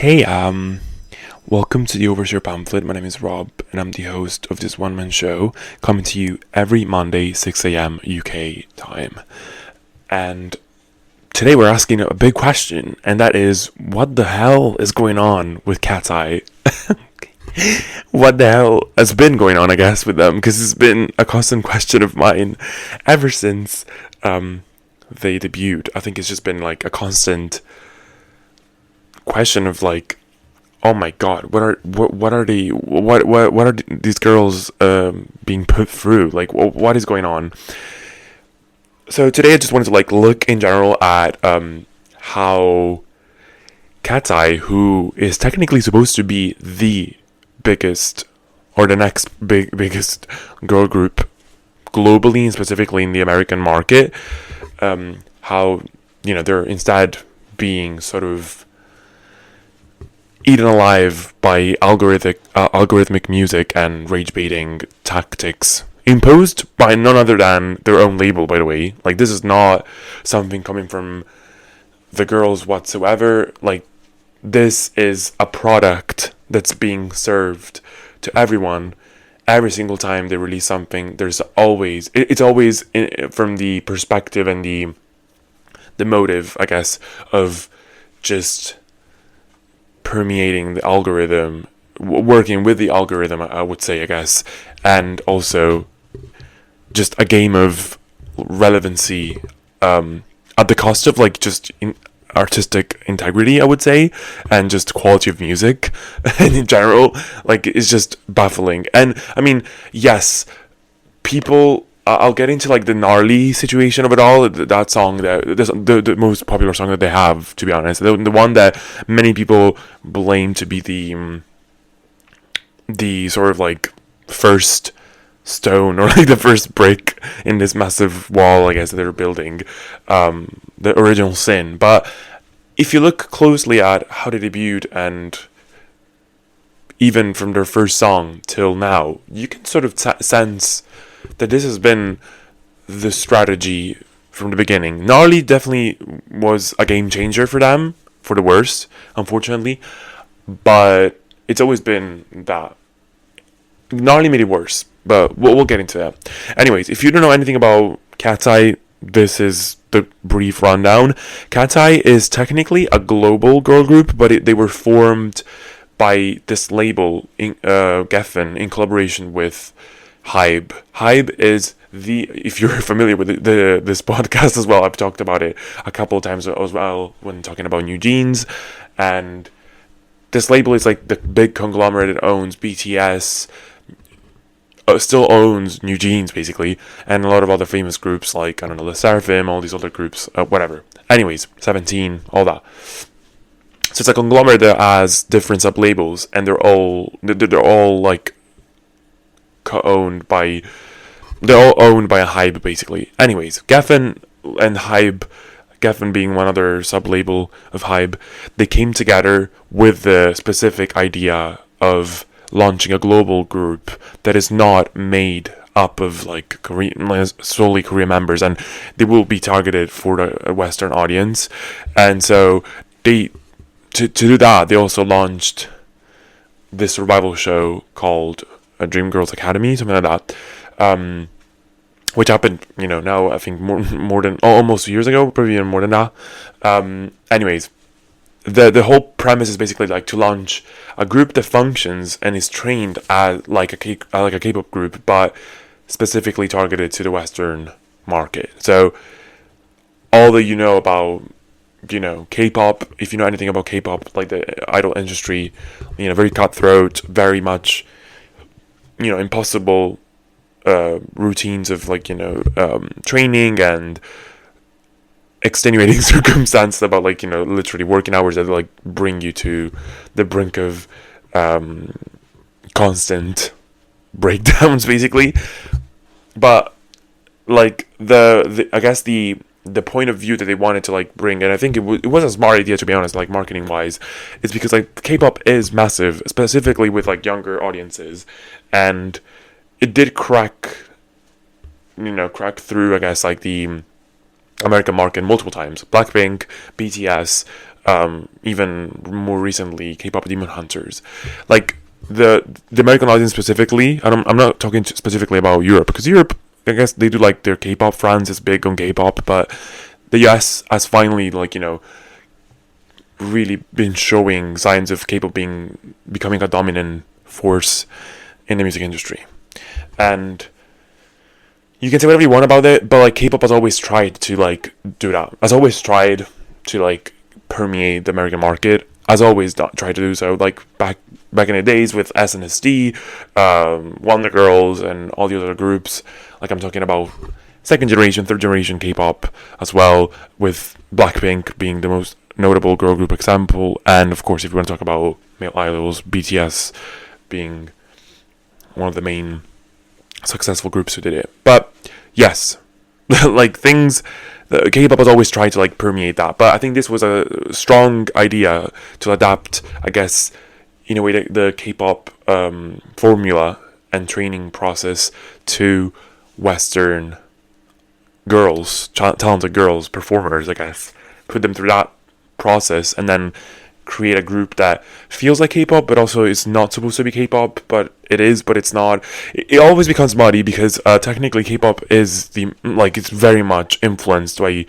Hey, welcome to the Overshare Pamphlet. My name is Rob, and I'm the host of this one-man show, coming to you every Monday, 6 a.m. UK time. And today we're asking a big question, and that is, what the hell is going on with KATSEYE? What the hell has been going on, I guess, with them? Because it's been a constant question of mine ever since they debuted. I think it's just been like a constant question of like, oh my god, what are these girls being put through? Like, what is going on? So today I just wanted to like look in general at how KATSEYE, who is technically supposed to be the biggest or the next biggest girl group globally and specifically in the American market, how they're instead being sort of eaten alive by algorithmic music and rage baiting tactics imposed by none other than their own label, by the way. Like, this is not something coming from the girls whatsoever. Like, this is a product that's being served to everyone every single time they release something. It's always from the perspective and the motive, I guess, of just permeating the algorithm, working with the algorithm, I would say, I guess, and also just a game of relevancy at the cost of like just artistic integrity, I would say, and just quality of music and in general. Like, it's just baffling. And I mean, yes, people, I'll get into like the gnarly situation of it all. That song, the most popular song that they have, to be honest, the one that many people blame to be the sort of like first stone or like the first brick in this massive wall, I guess, that they're building, the original sin. But if you look closely at how they debuted, and even from their first song till now, you can sort of sense that this has been the strategy from the beginning. Gnarly definitely was a game changer for them, for the worse, unfortunately, but it's always been that. Gnarly made it worse, but we'll get into that. Anyways, if you don't know anything about KATSEYE, this is the brief rundown. KATSEYE is technically a global girl group, but they were formed by this label, Geffen, in collaboration with Hybe. Hybe is if you're familiar with this podcast as well, I've talked about it a couple of times as well when talking about New Jeans, and this label is like the big conglomerate that owns BTS, still owns New Jeans basically, and a lot of other famous groups like, I don't know, the Seraphim, all these other groups, whatever. Anyways, 17, all that. So it's a conglomerate that has different sub labels, and they're all like owned by a Hybe basically. Anyways, Geffen and Hybe, Geffen being one other sub label of Hybe, they came together with the specific idea of launching a global group that is not made up of like solely Korean members, and they will be targeted for the Western audience. And so they to do that, they also launched this survival show called Dream Girls Academy, something like that, which happened, now I think more than almost years ago, probably even more than that. Anyways, the whole premise is basically like to launch a group that functions and is trained as like a K-pop group, but specifically targeted to the Western market. So all that you know about K-pop, if you know anything about K-pop, like the idol industry, very cutthroat, very much impossible routines of like training and extenuating circumstances about like literally working hours that like bring you to the brink of constant breakdowns basically. But like the I guess the point of view that they wanted to like bring, and I think it was a smart idea, to be honest, like marketing wise, is because like K-pop is massive, specifically with like younger audiences, and it did crack through, I guess, like the American market multiple times. Blackpink, BTS, even more recently K-pop Demon Hunters. Like the American audience specifically, and I'm not talking specifically about Europe, because Europe, I guess they do like their K-pop. France is big on K-pop, but the US has finally, like, really been showing signs of K-pop becoming a dominant force in the music industry. And you can say whatever you want about it, but like K-pop has always tried to like do that. Has always tried to like permeate the American market. Has always tried to do so. Like back in the days with SNSD, Wonder Girls, and all the other groups. Like I'm talking about second generation, third generation K-pop as well, with Blackpink being the most notable girl group example, and of course if you want to talk about male idols, BTS being one of the main successful groups who did it. But yes, like things, the K-pop has always tried to like permeate that, but I think this was a strong idea to adapt, I guess, in a way, the K-pop formula and training process to Western girls, talented girls, performers, I guess, put them through that process, and then create a group that feels like K-pop, but also is not supposed to be K-pop, but it is, but it's not. It always becomes muddy because technically K-pop is it's very much influenced by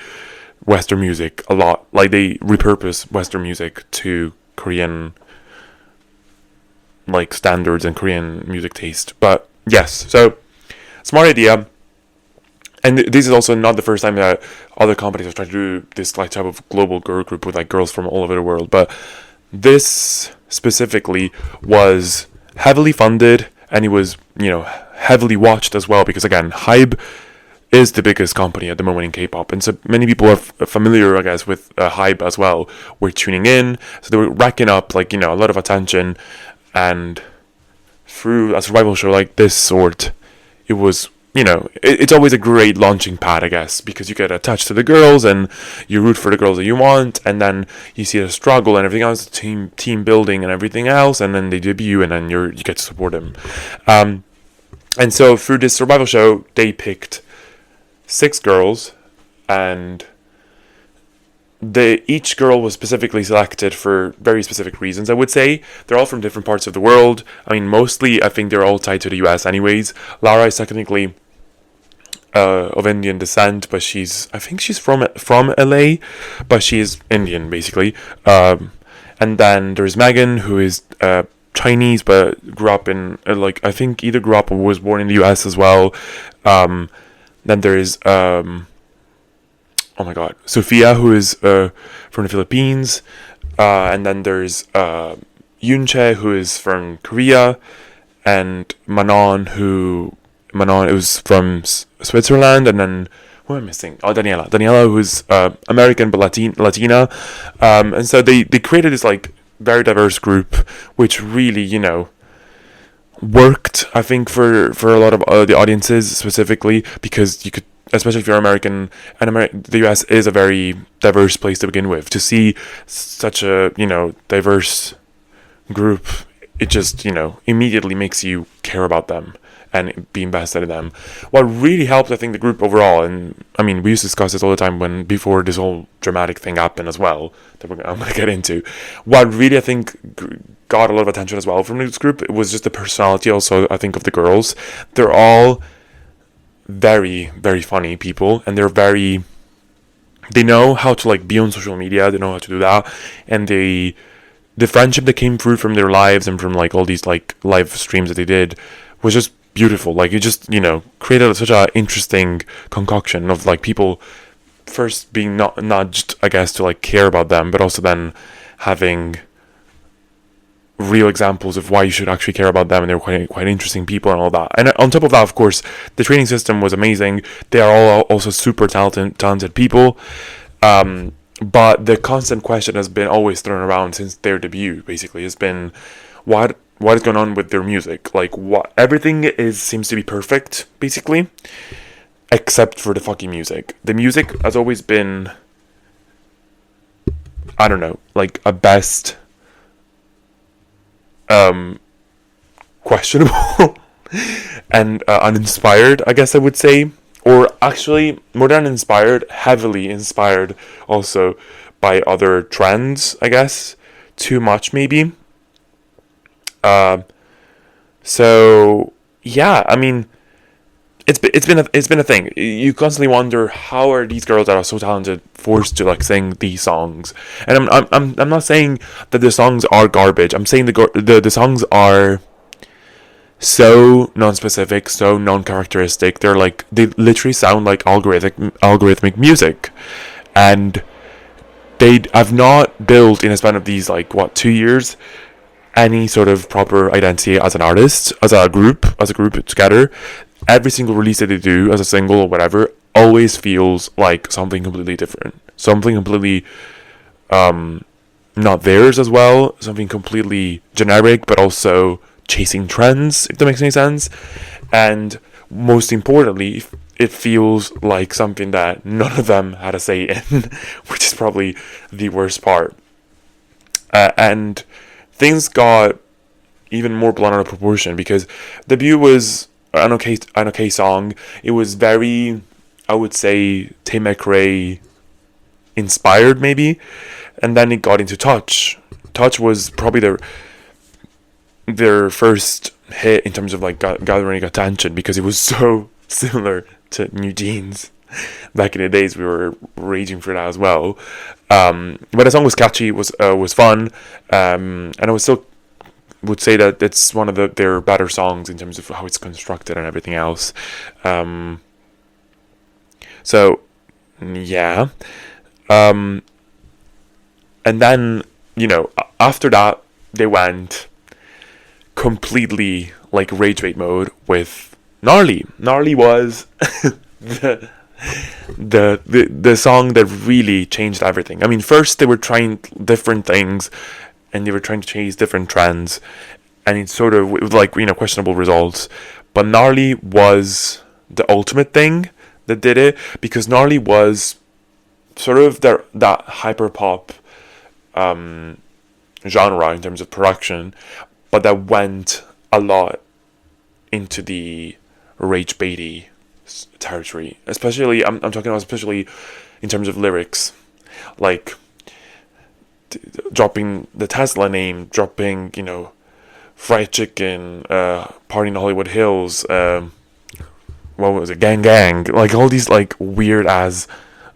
Western music a lot. Like they repurpose Western music to Korean like standards and Korean music taste. But yes, so smart idea. And this is also not the first time that other companies have tried to do this like type of global girl group with like girls from all over the world. But this specifically was heavily funded, and it was, heavily watched as well, because again, HYBE is the biggest company at the moment in K-pop, and so many people are familiar, I guess, with HYBE as well. We're tuning in, so they were racking up like a lot of attention, and through a survival show like this sort, it was. It's always a great launching pad, I guess, because you get attached to the girls and you root for the girls that you want, and then you see the struggle and everything else, team building and everything else, and then they debut, and then you get to support them. And so through this survival show, they picked 6 girls, and each girl was specifically selected for very specific reasons, I would say. They're all from different parts of the world. I mean, mostly I think they're all tied to the US anyways. Lara is technically of Indian descent, but I think she's from LA, but she is Indian basically. And then there's Megan, who is Chinese, but grew up in I think either grew up or was born in the US as well. Then there's oh my god, Sophia, who is from the Philippines, and then there's Yoonchae, who is from Korea, and Manon is from Switzerland, and then who am I missing? Oh, Daniela, who's American but Latina, and so they created this like very diverse group, which really worked, I think, for a lot of the audiences, specifically because you could, especially if you're American, and the US is a very diverse place to begin with. To see such a diverse group, it just immediately makes you care about them and be invested in them. What really helped, I think, the group overall, and I mean, we used to discuss this all the time before this whole dramatic thing happened as well, that I'm going to get into. What really, I think, got a lot of attention as well from this group, it was just the personality also, I think, of the girls. They're all very, very funny people, and they know how to like be on social media, they know how to do that, and the friendship that came through from their lives and from like all these like live streams that they did was just beautiful. Like it just created such a interesting concoction of like people first being not nudged, I guess, to like care about them, but also then having real examples of why you should actually care about them, and they were quite interesting people and all that. And on top of that, of course, the training system was amazing. They are all also super talented people, but the constant question has been always thrown around since their debut, basically, has been what is going on with their music. Like, what everything seems to be perfect, basically, except for the fucking music. The music has always been, I don't know, like a best questionable and uninspired, I guess I would say, or actually more than inspired, heavily inspired also by other trends, I guess, too much maybe. So yeah, I mean, it's been a thing. You constantly wonder, how are these girls that are so talented forced to like sing these songs? And I'm not saying that the songs are garbage. I'm saying the songs are so non-specific, so non-characteristic. They literally sound like algorithmic music, and they have not built in a span of these 2 years any sort of proper identity as an artist, as a group together. Every single release that they do as a single or whatever always feels like something completely different, something completely not theirs as well, something completely generic, but also chasing trends, if that makes any sense. And most importantly, it feels like something that none of them had a say in, which is probably the worst part. And things got even more blown out of proportion, because debut was an okay song. It was very, I would say, Tim McRae inspired maybe, and then it got into Touch. Touch was probably their first hit in terms of gathering attention, because it was so similar to New Jeans. Back in the days, we were raging for that as well. But the song was catchy, was fun, and I would say that it's one of their better songs in terms of how it's constructed and everything else. So yeah, and then after that they went completely rage bait mode with Gnarly. Gnarly was the song that really changed everything. I mean, first they were trying different things, and they were trying to chase different trends, and it was questionable results. But Gnarly was the ultimate thing that did it, because Gnarly was sort of that hyper pop genre in terms of production, but that went a lot into the rage baity territory. Especially, I'm talking about especially in terms of lyrics, dropping the Tesla name, dropping fried chicken, party in the Hollywood Hills, what was it, gang, all these weird ass.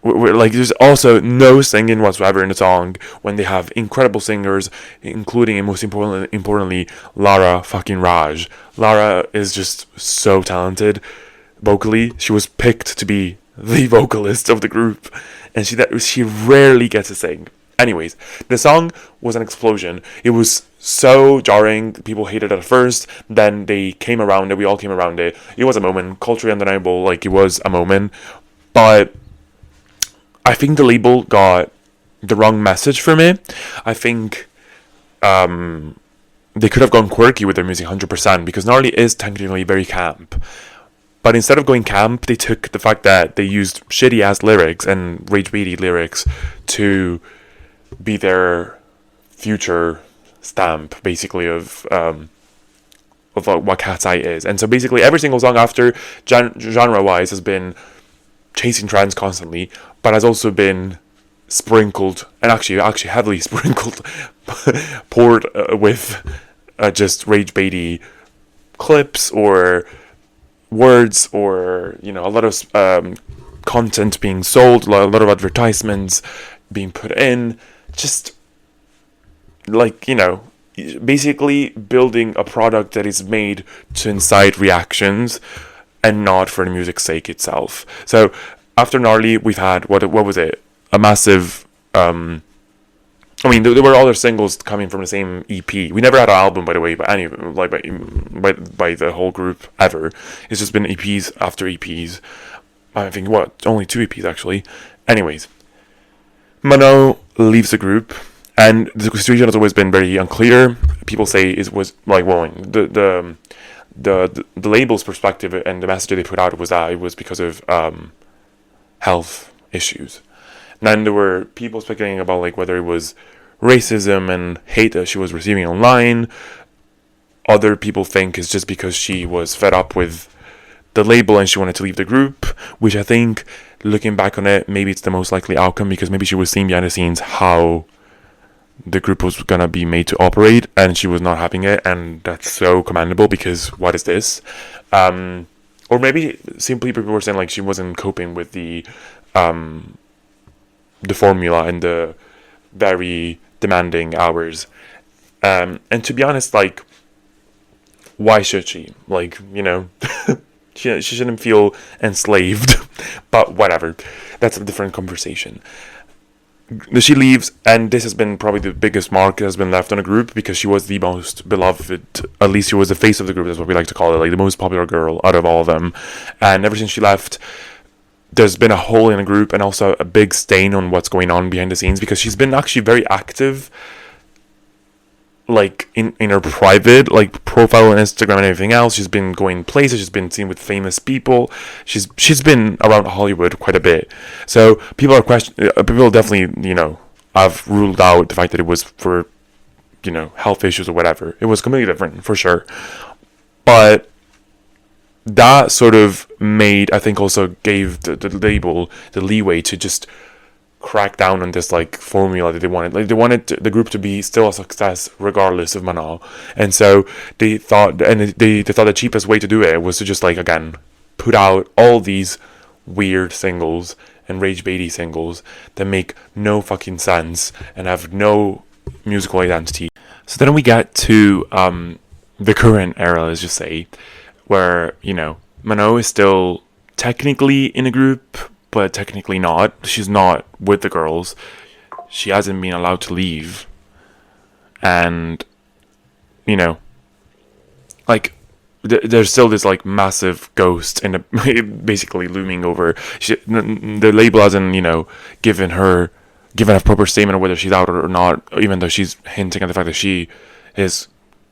There's also no singing whatsoever in the song, when they have incredible singers, including, and most importantly, Lara fucking Raj. Lara is just so talented vocally. She was picked to be the vocalist of the group, and she rarely gets to sing. Anyways, the song was an explosion. It was so jarring. People hated it at first. Then they came around it. We all came around it. It was a moment. Culturally undeniable. It was a moment. But I think the label got the wrong message from it. I think they could have gone quirky with their music 100%, because Gnarly is technically very camp. But instead of going camp, they took the fact that they used shitty ass lyrics and rage baity lyrics to be their future stamp, basically, of what KATSEYE is. And so basically every single song after, genre wise, has been chasing trends constantly, but has also been sprinkled, and actually heavily sprinkled, poured with just rage baity clips or words, or a lot of content being sold, a lot of advertisements being put in, just basically building a product that is made to incite reactions and not for the music's sake itself. So after Gnarly, we've had what was it? A massive. I mean, there were other singles coming from the same EP. We never had an album, by the way, by the whole group ever. It's just been EPs after EPs. I think only 2 EPs actually. Anyways, Mano leaves the group, and the situation has always been very unclear. People say it was the label's perspective and the message they put out was that it was because of health issues. And then there were people speculating about whether it was racism and hate that she was receiving online. Other people think it's just because she was fed up with the label and she wanted to leave the group, which I think, looking back on it, maybe it's the most likely outcome, because maybe she was seeing behind the scenes how the group was gonna be made to operate, and she was not having it, and that's so commendable, because what is this? Or maybe simply people were saying like she wasn't coping with the formula and the very demanding hours. And to be honest, like, why should she? Like, you know, she shouldn't feel enslaved. But whatever, that's a different conversation. She leaves, and this has been probably the biggest mark that has been left on a group, because she was the most beloved, at least she was the face of the group, that's what we like to call it, like the most popular girl out of all of them. And ever since she left, there's been a hole in the group, and also a big stain on what's going on behind the scenes, because she's been actually very active, like in her private like profile on Instagram and everything else. She's been going places, she's been seen with famous people, she's been around Hollywood quite a bit. So people definitely, you know, have ruled out the fact that it was for, you know, health issues or whatever. It was completely different for sure, but that sort of made, I think, also gave the label the leeway to just crack down on this like formula that they wanted. Like, they wanted the group to be still a success regardless of Manon, and so they thought the cheapest way to do it was to just, like, again, put out all these weird singles and rage baity singles that make no fucking sense and have no musical identity. So then we get to the current era, let's just say, where, you know, Manon is still technically in a group, but technically not. She's not with the girls. She hasn't been allowed to leave. And, you know, like, there's still this, like, massive ghost in basically looming over. The label hasn't, you know, given a proper statement of whether she's out or not, even though she's hinting at the fact that she is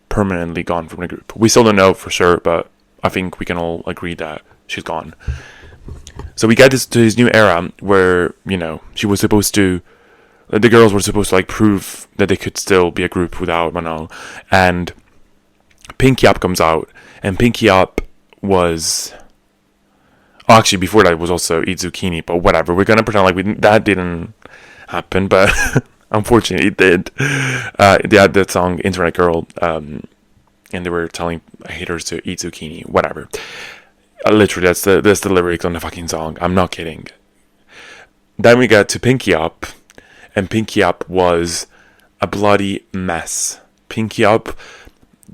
permanently gone from the group. We still don't know for sure, but I think we can all agree that she's gone. So we get to this new era where, you know, the girls were supposed to, like, prove that they could still be a group without Manon. And Pinky Up comes out, and Pinky Up was... Oh, actually, before that it was also Eat Zucchini, but whatever. We're gonna pretend like that didn't happen, but unfortunately it did. They had that song Internet Girl, and they were telling haters to eat zucchini, whatever. Literally, that's the lyrics on the fucking song. I'm not kidding. Then we got to Pinky Up, and Pinky Up was a bloody mess. Pinky Up,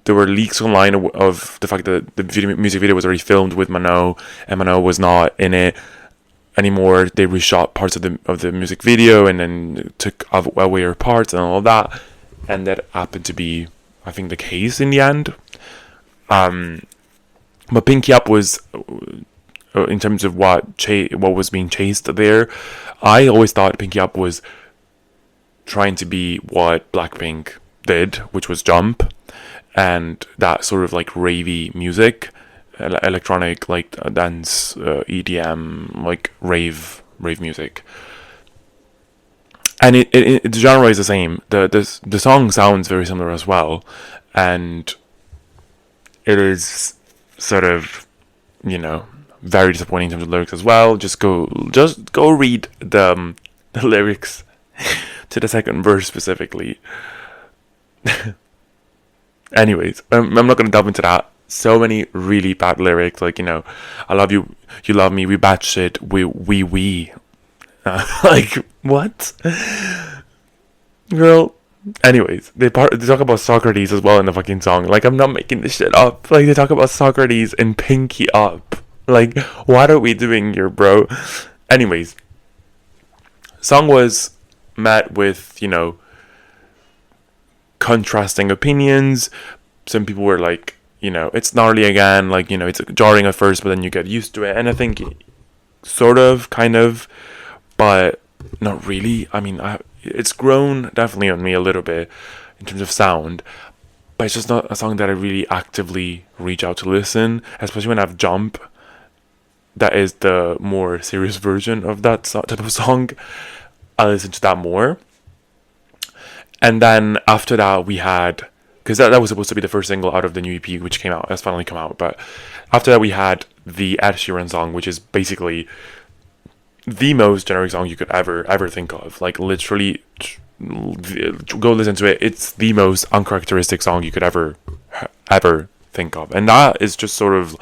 there were leaks online of the fact that the music video was already filmed with Manon, and Manon was not in it anymore. They reshot parts of the music video and then took away her parts and all of that, and that happened to be, I think, the case in the end. But Pinky Up was, in terms of what was being chased there, I always thought Pinky Up was trying to be what Blackpink did, which was Jump, and that sort of, like, ravey music, electronic, like, dance, EDM, like, rave music. And the genre is the same. The song sounds very similar as well, and it is sort of, you know, very disappointing in terms of lyrics as well. Just go read the lyrics to the second verse specifically. Anyways, I'm not gonna delve into that. So many really bad lyrics, like, you know, I love you, you love me, we batshit, we. Like, what? Girl. Anyways, they talk about Socrates as well in the fucking song. Like, I'm not making this shit up. Like, they talk about Socrates and Pinky Up. Like, what are we doing here, bro? Anyways, song was met with, you know, contrasting opinions. Some people were like, you know, it's gnarly again. Like, you know, it's jarring at first, but then you get used to it. And I think sort of, kind of, but not really. I mean, it's grown definitely on me a little bit in terms of sound, but it's just not a song that I really actively reach out to listen, especially when I have Jump. That is the more serious version of that type of song. I listen to that more. And then after that we had, because that was supposed to be the first single out of the new EP which came out, has finally come out, but after that we had the Ed Sheeran song, which is basically the most generic song you could ever think of. Like, literally, go listen to it. It's the most uncharacteristic song you could ever think of, and that is just sort of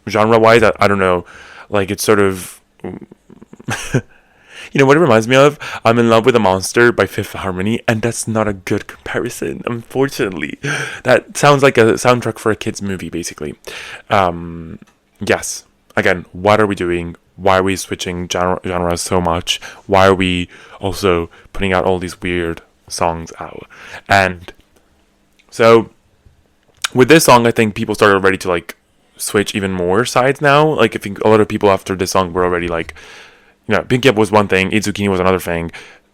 genre wise. I don't know, like, it's sort of you know what it reminds me of? I'm in Love with a Monster by Fifth Harmony, and that's not a good comparison, unfortunately. That sounds like a soundtrack for a kid's movie, basically. Yes. Again, what are we doing? Why are we switching genres so much? Why are we also putting out all these weird songs out? And so, with this song, I think people started already to, like, switch even more sides now. Like, I think a lot of people after this song were already like, you know, Pink Up was one thing, Eat Zucchini was another thing.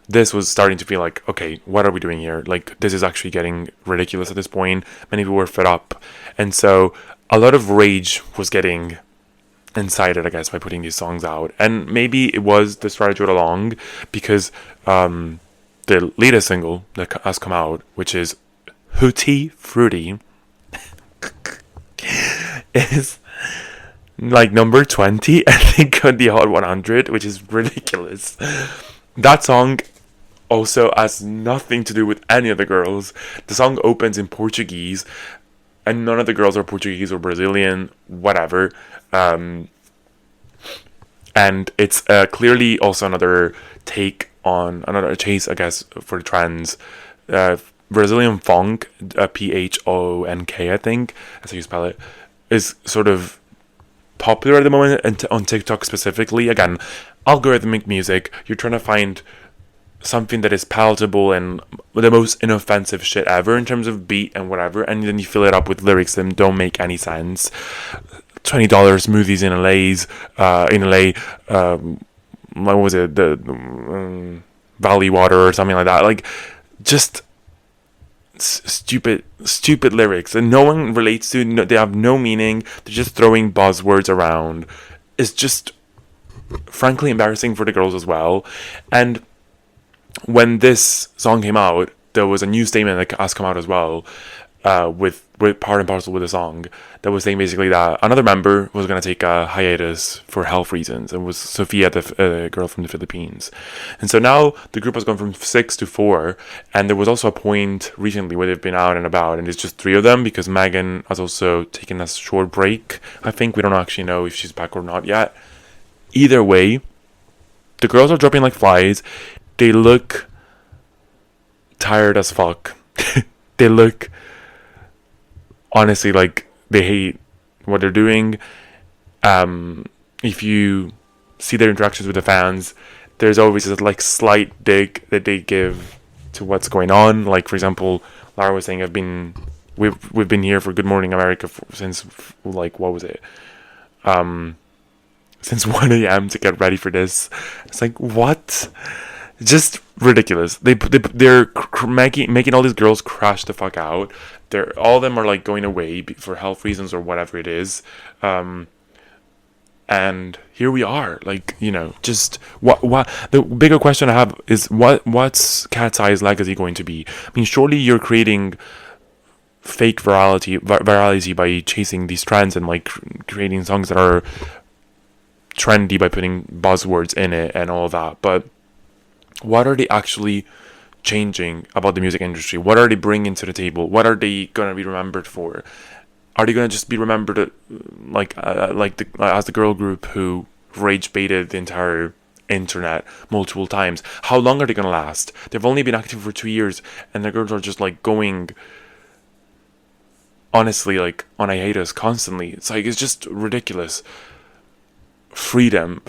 This was starting to feel like, okay, what are we doing here? Like, this is actually getting ridiculous at this point. Many people were fed up. And so a lot of rage was getting incited, I guess, by putting these songs out. And maybe it was the strategy all along, because the latest single that has come out, which is Hootie Fruity, is like number 20, I think, on the Hot 100, which is ridiculous. That song also has nothing to do with any of the girls. The song opens in Portuguese, and none of the girls are Portuguese or Brazilian, whatever. And it's clearly also another take on another chase, I guess, for the trends. Brazilian funk, Phonk, I think, that's how you spell it, is sort of popular at the moment, and on TikTok specifically. Again, algorithmic music, you're trying to find something that is palatable and the most inoffensive shit ever in terms of beat and whatever, and then you fill it up with lyrics that don't make any sense. $20 smoothies in LA, what was it, the Valley Water or something like that. Like, just stupid lyrics, and no one relates to. They have no meaning. They're just throwing buzzwords around. It's just frankly embarrassing for the girls as well. And when this song came out, there was a new statement that has come out as well, with part and parcel with the song, that was saying basically that another member was going to take a hiatus for health reasons. It was Sophia, the girl from the Philippines. And so now the group has gone from 6 to 4, and there was also a point recently where they've been out and about, and it's just 3 of them, because Megan has also taken a short break. I think we don't actually know if she's back or not yet. Either way, the girls are dropping like flies. They look tired as fuck. They look, honestly, like they hate what they're doing. If you see their interactions with the fans, there's always a like slight dig that they give to what's going on. Like, for example, Lara was saying, we've been here for Good Morning America since, like, what was it? Since 1 a.m. to get ready for this. It's like, what? Just ridiculous. They're making all these girls crash the fuck out. All of them are like going away for health reasons or whatever it is. And here we are, like, you know, just what the bigger question I have is what's KATSEYE's legacy going to be? I mean, surely you're creating fake virality by chasing these trends and like creating songs that are trendy by putting buzzwords in it and all that, but what are they actually changing about the music industry? What are they bringing to the table? What are they gonna be remembered for? Are they gonna just be remembered as the girl group who rage baited the entire internet multiple times? How long are they gonna last? They've only been active for 2 years, and the girls are just like going, honestly, like on a hiatus constantly. It's like, it's just ridiculous. Free them.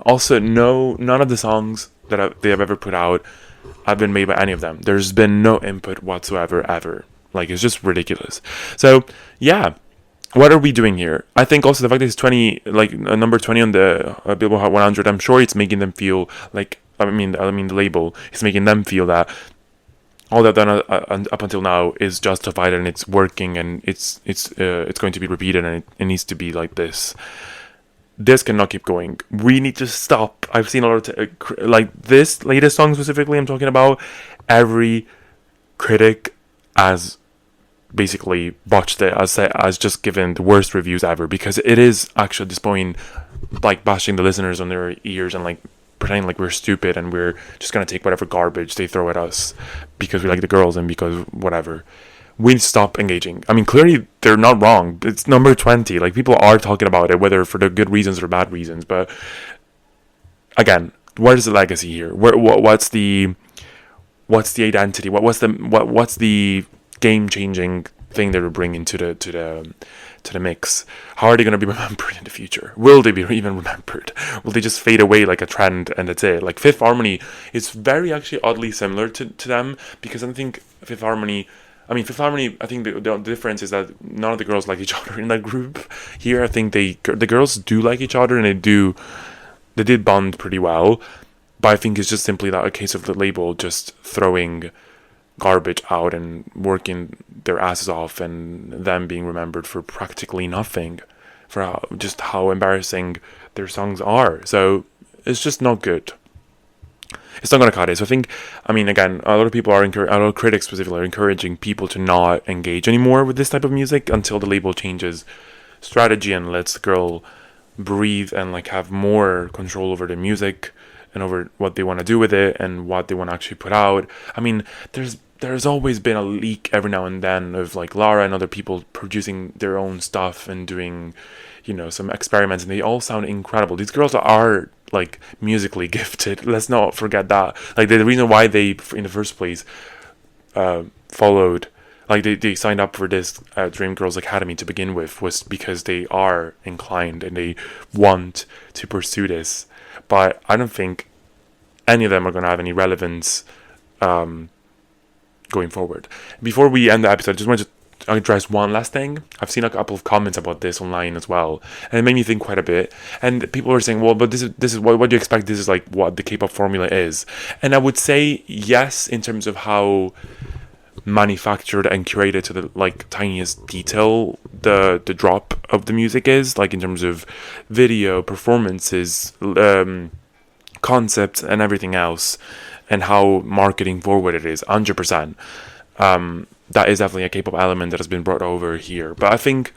Also, none of the songs that they have ever put out have been made by any of them. There's been no input whatsoever, ever. Like, it's just ridiculous. So, yeah, what are we doing here? I think also the fact that it's 20, like number 20 on the Billboard Hot 100, I'm sure it's making them feel like, I mean the label is making them feel that all they've done up until now is justified, and it's working, and it's going to be repeated, and it needs to be like this. This cannot keep going. We need to stop. I've seen a lot of like this latest song specifically I'm talking about. Every critic has basically botched it as just given the worst reviews ever, because it is actually at this point like bashing the listeners on their ears and like pretending like we're stupid and we're just gonna take whatever garbage they throw at us because we like the girls and because whatever. We need to stop engaging. I mean, clearly they're not wrong. It's number 20. Like, people are talking about it, whether for the good reasons or bad reasons. But again, where's the legacy here? What's the identity? What's the game changing thing that we're bringing to the mix? How are they going to be remembered in the future? Will they be even remembered? Will they just fade away like a trend and that's it? Like Fifth Harmony is very actually oddly similar to them, because I think Fifth Harmony, I think the difference is that none of the girls like each other in that group. Here, I think the girls do like each other, and they did bond pretty well. But I think it's just simply that a case of the label just throwing garbage out and working their asses off, and them being remembered for practically nothing, for just how embarrassing their songs are. So it's just not good. It's not going to cut it. So I think, again, a lot of people a lot of critics specifically are encouraging people to not engage anymore with this type of music until the label changes strategy and lets the girl breathe and like have more control over the music and over what they want to do with it and what they want to actually put out. I mean, there's always been a leak every now and then of like Lara and other people producing their own stuff and doing, some experiments, and they all sound incredible. These girls are like musically gifted. Let's not forget that. Like, the reason why they in the first place followed, like they signed up for this Dream Girls Academy to begin with, was because they are inclined and they want to pursue this. But I don't think any of them are going to have any relevance going forward. Before we end the episode, I just wanted to address one last thing. I've seen a couple of comments about this online as well, and it made me think quite a bit. And people were saying, well, but this is what do you expect? This is like what the K-pop formula is. And I would say yes, in terms of how manufactured and curated to the like tiniest detail the drop of the music is, like in terms of video, performances, concepts and everything else, and how marketing forward it is. 100%. That is definitely a K-pop element that has been brought over here. But I think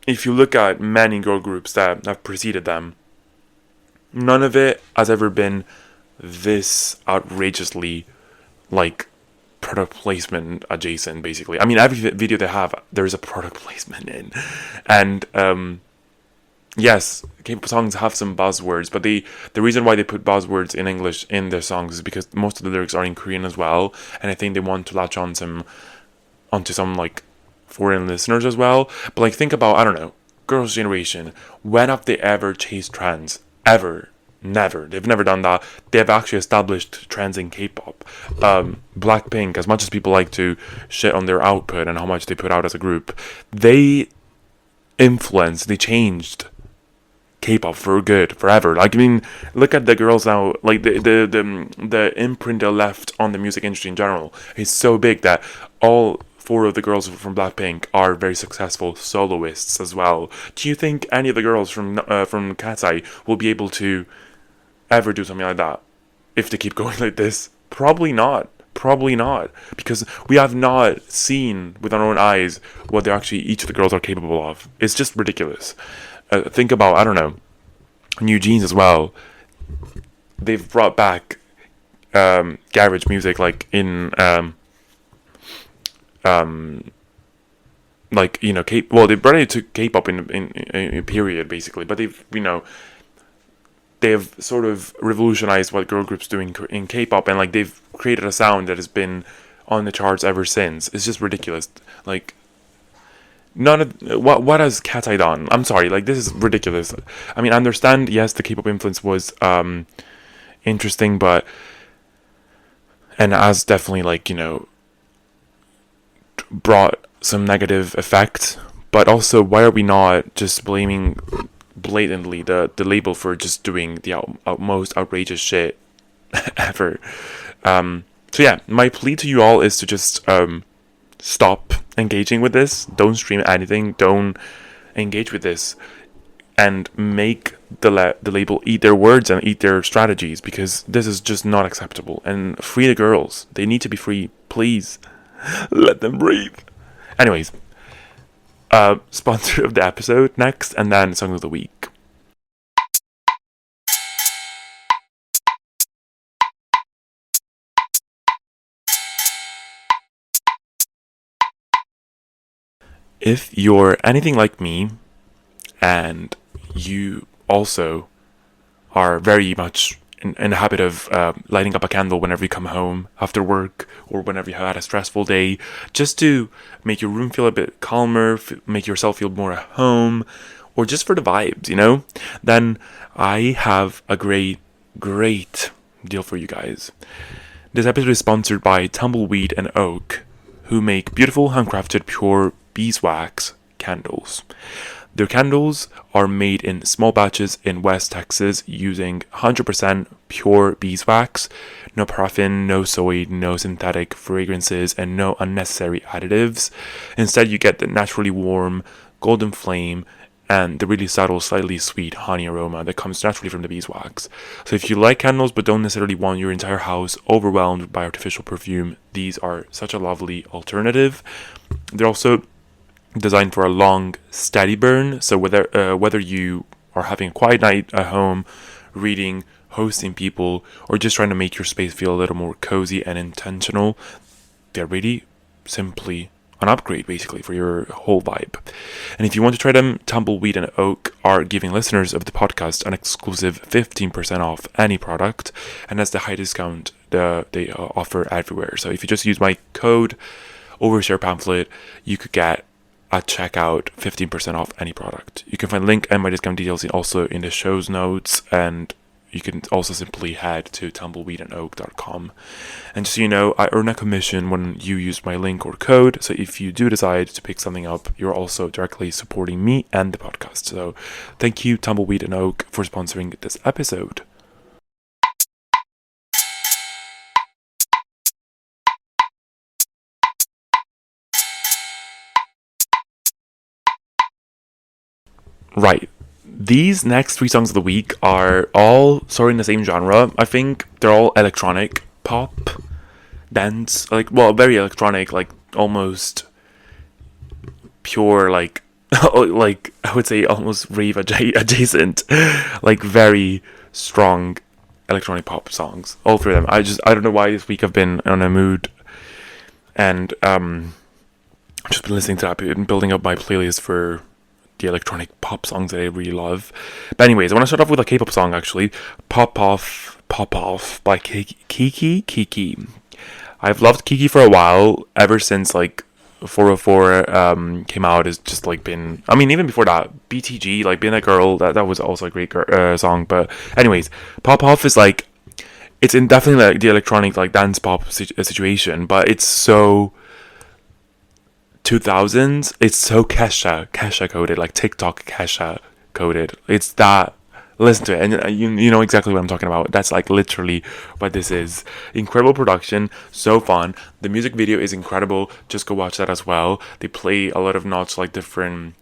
if you look at many girl groups that have preceded them, none of it has ever been this outrageously like product placement adjacent, basically. I mean, every video they have, there's a product placement in. And yes, K-pop songs have some buzzwords, but the reason why they put buzzwords in English in their songs is because most of the lyrics are in Korean as well, and I think they want to latch onto some like foreign listeners as well. But like, think about, I don't know, Girls' Generation. When have they ever chased trends? Ever? Never. They've never done that. They have actually established trends in K-pop. Blackpink, as much as people like to shit on their output and how much they put out as a group, they changed K-pop for good, forever. Like, I mean, look at the girls now. Like, the imprint they left on the music industry in general is so big that all 4 of the girls from Blackpink are very successful soloists as well. Do you think any of the girls from KATSEYE will be able to ever do something like that if they keep going like this? Probably not. Because we have not seen with our own eyes what each of the girls are capable of. It's just ridiculous. Think about, I don't know, New Jeans as well. They've brought back garage music, like in like, they brought it to K-pop in a period, basically, but they've sort of revolutionized what girl groups do in K-pop, and like they've created a sound that has been on the charts ever since. It's just ridiculous. Like, none of what has KATSEYE done? I'm sorry, like, this is ridiculous. I mean, I understand, yes, the K-pop influence was interesting, but and has definitely, like, brought some negative effect, but also, why are we not just blaming blatantly the label for just doing the most outrageous shit ever? So yeah, my plea to you all is to just stop engaging with this. Don't stream anything. Don't engage with this, and make the label eat their words and eat their strategies, because this is just not acceptable. And free the girls. They need to be free, please. Let them breathe. Anyways, sponsor of the episode next, and then song of the week. If you're anything like me, and you also are very much in the habit of lighting up a candle whenever you come home after work, or whenever you had a stressful day, just to make your room feel a bit calmer, make yourself feel more at home, or just for the vibes, then I have a great deal for you guys. This episode is sponsored by Tumbleweed and Oak, who make beautiful handcrafted pure beeswax candles. Their candles are made in small batches in West Texas using 100% pure beeswax, no paraffin, no soy, no synthetic fragrances, and no unnecessary additives. Instead, you get the naturally warm, golden flame and the really subtle, slightly sweet honey aroma that comes naturally from the beeswax. So if you like candles but don't necessarily want your entire house overwhelmed by artificial perfume, these are such a lovely alternative. They're also designed for a long, steady burn. So whether you are having a quiet night at home, reading, hosting people, or just trying to make your space feel a little more cozy and intentional, they're really simply an upgrade basically for your whole vibe. And if you want to try them, Tumbleweed and Oak are giving listeners of the podcast an exclusive 15% off any product, and that's the high discount they offer everywhere. So if you just use my code overshare pamphlet, you could get at checkout 15% off any product. You can find link and my discount details also in the show's notes, and you can also simply head to tumbleweedandoak.com. And just so you know, I earn a commission when you use my link or code, so if you do decide to pick something up, you're also directly supporting me and the podcast. So thank you, Tumbleweed and Oak, for sponsoring this episode. Right. These next 3 songs of the week are all sort of in the same genre. I think they're all electronic pop, dance, very electronic, almost pure, like I would say almost rave adjacent, very strong electronic pop songs. All 3 of them. I don't know why this week I've been on a mood, and I've just been listening to that and building up my playlist for the electronic pop songs that I really love. But anyways, I want to start off with a K-pop song actually. Pop Off by KiiiKiii. I've loved KiiiKiii for a while, ever since 404 came out. Has just been, even before that, BTG, Being a Girl, that was also a great song. But anyways, Pop Off is it's in definitely the electronic dance pop situation, but it's so 2000s. It's so Kesha coded, TikTok Kesha coded. It's that. Listen to it, and you know exactly what I'm talking about. That's literally what this is. Incredible production, so fun. The music video is incredible. Just go watch that as well. They play a lot of different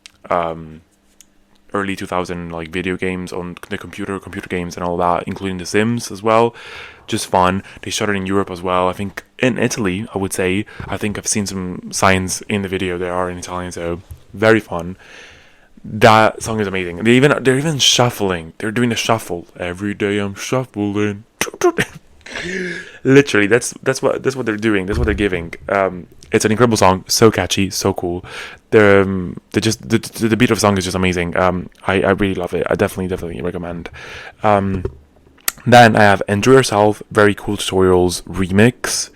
early 2000 video games on the computer games and all that, including The Sims as well. Just fun. They shot it in Europe as well. I think in Italy, I would say. I think I've seen some signs in the video they are in Italian, so very fun. That song is amazing. They're even shuffling. They're doing the shuffle. Every day I'm shuffling. Literally, that's what they're doing. That's what they're giving. It's an incredible song, so catchy, so cool. The beat of the song is just amazing. I really love it. I definitely recommend. Then I have Enjoy Yourself, Very Cool Tutorials remix.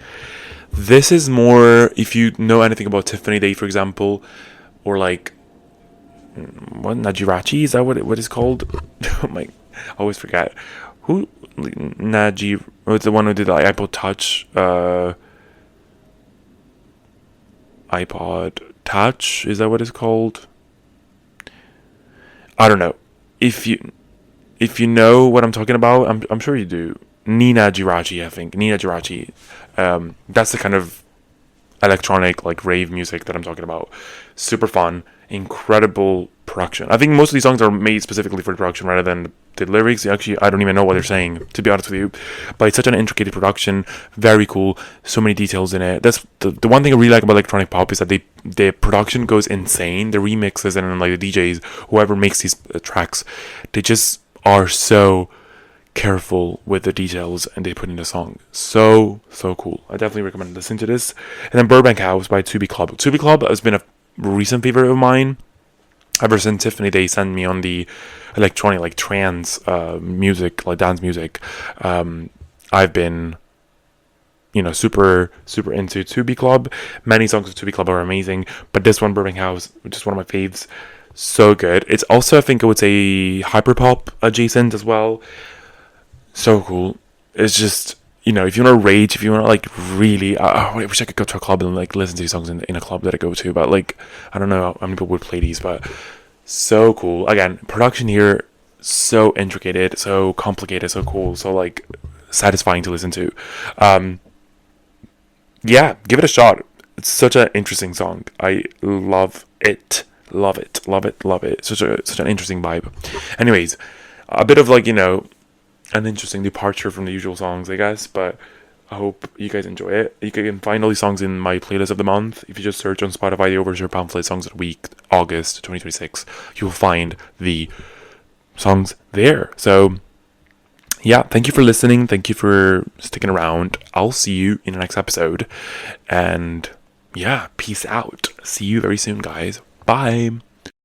This is more if you know anything about Tiffany Day, for example, or what, Najirachi, is that what it's called? Oh my, I always forget. Who Naji was the one who did the iPod Touch, iPod Touch, is that what it's called? I don't know. If you know what I'm talking about, I'm sure you do. Nina Jirachi, I think. Nina Jirachi. That's the kind of electronic rave music that I'm talking about. Super fun, incredible production. I think most of these songs are made specifically for the production rather than the lyrics, actually, I don't even know what they're saying, to be honest with you. But it's such an intricate production, very cool, so many details in it. That's the one thing I really like about electronic pop, is that the production goes insane. The remixes and like the DJs, whoever makes these tracks, they just are so careful with the details and they put in the song. So cool. I definitely recommend listening to this. And then Burbank House by Tobi Club. Tobi Club has been a recent favorite of mine ever since Tiffany they sent me on the electronic, like trance music, like dance music. I've been, super into Tobi Club. Many songs of Tobi Club are amazing, but this one, Burbank House, which is one of my faves, so good. It's also, I think I would say, hyperpop adjacent as well. So cool. It's just, if you want to rage, if you want to like really, I wish I could go to a club and like listen to these songs in a club that I go to, but like, I don't know how many people would play these, but so cool. Again, production here, so intricate, so complicated, so cool, so like satisfying to listen to. Yeah, give it a shot. It's such an interesting song. I love it. Love it. Such an interesting vibe. Anyways, a bit of like, an interesting departure from the usual songs, I guess, but I hope you guys enjoy it. You can find all these songs in my playlist of the month. If you just search on Spotify the Overture Pamphlet Songs of the Week, August 2026, you'll find the songs there. So yeah, thank you for listening. Thank you for sticking around. I'll see you in the next episode. And yeah, peace out. See you very soon, guys. Bye.